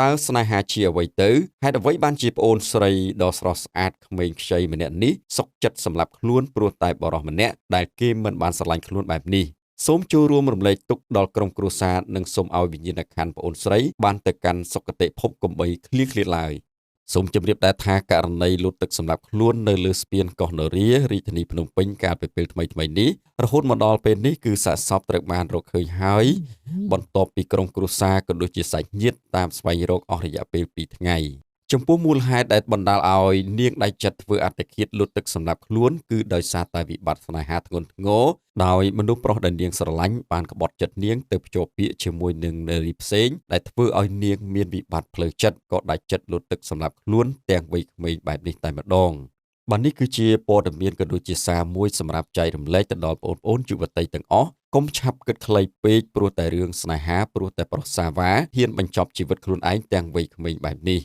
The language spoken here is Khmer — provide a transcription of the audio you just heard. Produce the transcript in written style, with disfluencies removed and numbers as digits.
តើស្នេហាជាអ្វីទៅហេតុអ្វីបានជាប្អូនស្រីដ៏ស្រស់ស្អាតក្មេងខ្ចីម្នាក់នេះសុខចិត្តសម្លាប់ខ្លួនព្រោះតែបរិសម្នាក់ដែលគេមិនបានស្រឡាញ់ខ្លួនបែបនេះសូមចូលរួមរំលែកទុក្ខដល់ក្រុមគ្រួសារនិងសូមឲ្យវិញ្ញាណក្ខន្ធប្អូនស្រីបានទៅកាន់សុគតិភពកុំបីឃ្លៀងឃ្លាតឡើយសូមជម្រាបដែរថាករណីលូតទឹកសម្រាប់ខ្លួននៅលើស្ពានកោះនរារាជធានីភ្នំពេញកាលពីពេលថ្មីៗនេះរហូតមកដល់ពេលនេះគឺសាកសពត្រូវបានរកឃើញហើយបន្ទាប់ពីក្រុមគ្រួសារក៏ដូចជាសាច់ញាតិតាមស្វែងរកអស់រយៈពេល2ថ្ងៃចំពោះមូលហេតុដែលបណ្ដាលឲ្យនាងដៃចិត្តធ្វើអត្តឃាតលូតទឹកសម្រាប់ខ្លួនគឺដោយសារតែវិបត្តិស្នេហាធ្ងន់ធ្ងរដោយមនុស្សប្រុសដែលនាងស្រឡាញ់បានក្បត់ចិត្តនាងទៅភ្ជាប់ពាក្យជាមួយនឹងនារីផ្សេងដែលធ្វើឲ្យនាងមានវិបត្តិផ្លូវចិត្តក៏ដាច់ចិត្តលូតទឹកសម្រាប់ខ្លួនទាំងវ័យក្មេងបែបនេះតែម្ដងបាទនេះគឺជាព័ត៌មានក៏ដូចជាសារមួយសម្រាប់ចែករំលែកទៅដល់បងប្អូនយុវតីទាំងអស់កុំឆាប់គិតខ្លីពេកព្រោះតែរឿងស្នេហាព្រោះតែប្រុសសាវ៉ាហ៊ានបញ្ចប់ជីវិតខ្លួនឯងទាំងវ័យក្មេងបែបនេះ